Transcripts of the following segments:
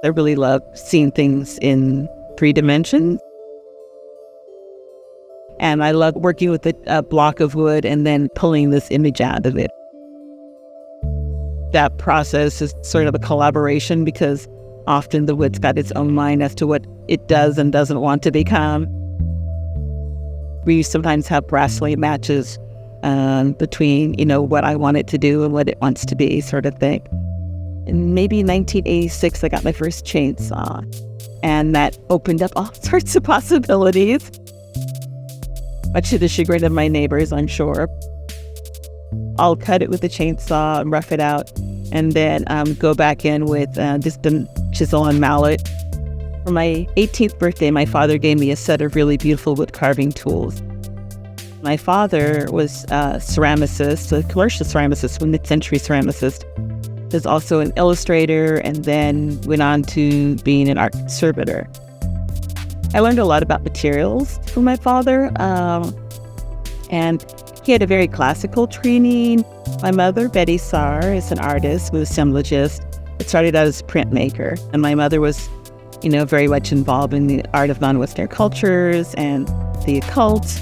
I really love seeing things in 3 dimensions. And I love working with a block of wood and then pulling this image out of it. That process is sort of a collaboration because often the wood's got its own mind as to what it does and doesn't want to become. We sometimes have bracelet matches between, what I want it to do and what it wants to be, sort of thing. In maybe 1986, I got my first chainsaw, and that opened up all sorts of possibilities, much to the chagrin of my neighbors, I'm sure. I'll cut it with a chainsaw and rough it out, and then go back in with just a chisel and mallet. For my 18th birthday, my father gave me a set of really beautiful wood carving tools. My father was a ceramicist, a commercial ceramicist, a mid-century ceramicist. He was also an illustrator and then went on to being an art conservator. I learned a lot about materials from my father, and he had a very classical training. My mother, Betty Saar, is an artist, was a assemblagist. It started out as a printmaker, and my mother was, very much involved in the art of non-Western cultures and the occult.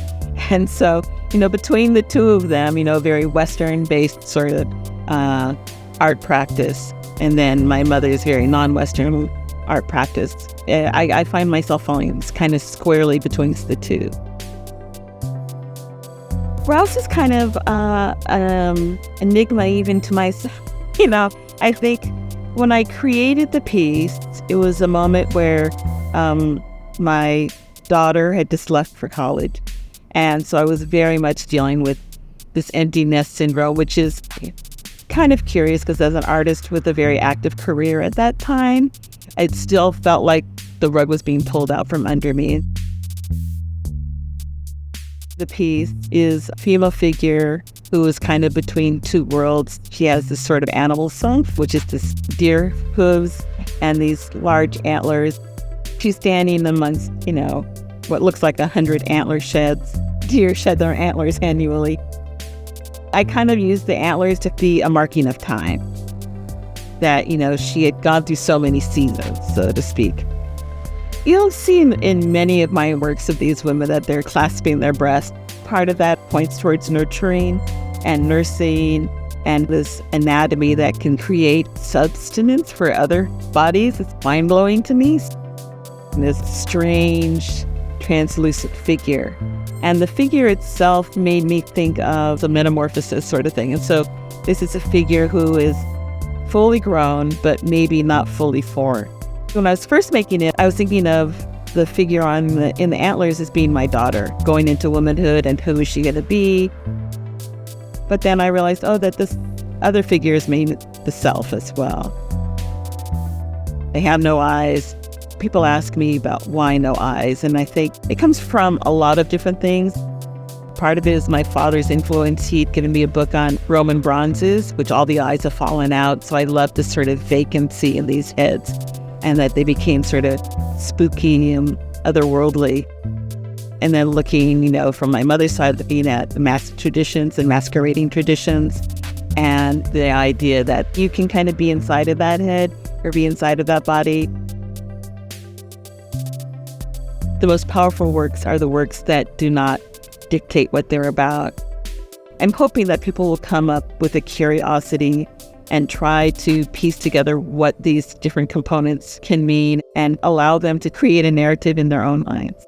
And so, between the two of them, very Western-based sort of art practice, and then my mother's very non-Western art practice, I find myself falling kind of squarely between the two. Rouse is kind of enigma even to myself. I think when I created the piece, it was a moment where my daughter had just left for college. And so I was very much dealing with this empty nest syndrome, which is kind of curious because as an artist with a very active career at that time, it still felt like the rug was being pulled out from under me. The piece is a female figure who is kind of between two worlds. She has this sort of animal sump, which is this deer hooves and these large antlers. She's standing amongst, what looks like 100 antler sheds. Deer shed their antlers annually. I kind of used the antlers to be a marking of time. That, she had gone through so many seasons, so to speak. You'll see in many of my works of these women that they're clasping their breasts. Part of that points towards nurturing and nursing and this anatomy that can create substance for other bodies. It's mind-blowing to me. And this strange, translucent figure. And the figure itself made me think of the metamorphosis sort of thing. And so this is a figure who is fully grown, but maybe not fully formed. When I was first making it, I was thinking of the figure in the antlers as being my daughter, going into womanhood and who is she going to be. But then I realized, that this other figure is maybe the self as well. They have no eyes. People ask me about why no eyes, and I think it comes from a lot of different things. Part of it is my father's influence. He'd given me a book on Roman bronzes, which all the eyes have fallen out, so I loved this sort of vacancy in these heads, and that they became sort of spooky and otherworldly. And then looking, from my mother's side, looking at the mask traditions and masquerading traditions, and the idea that you can kind of be inside of that head or be inside of that body. The most powerful works are the works that do not dictate what they're about. I'm hoping that people will come up with a curiosity and try to piece together what these different components can mean and allow them to create a narrative in their own minds.